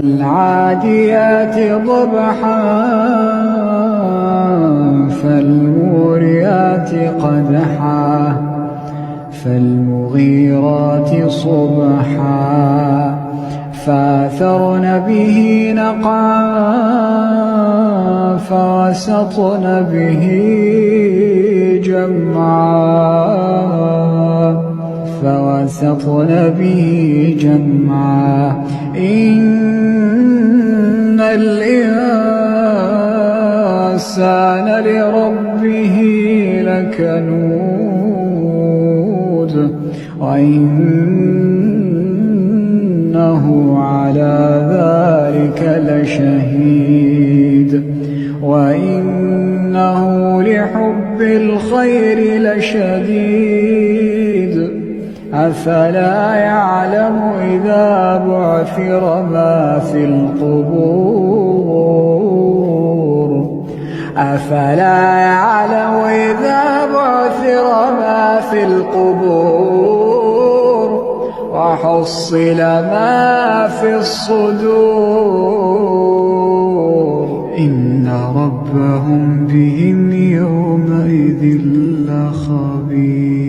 العاديات ضبحا فالموريات قدحا فالمغيرات صبحا فأثرن به نقعا فوسطن به جمعا إن الإنسان لربه لكنود وإنه على ذلك لشهيد وإنه لحب الخير لشديد أفلا يعلم إذا بعثر ما في القبور أفلا يعلم إذا بعثر ما في القبور وحصل ما في الصدور إن ربهم بهم يومئذ لخبير.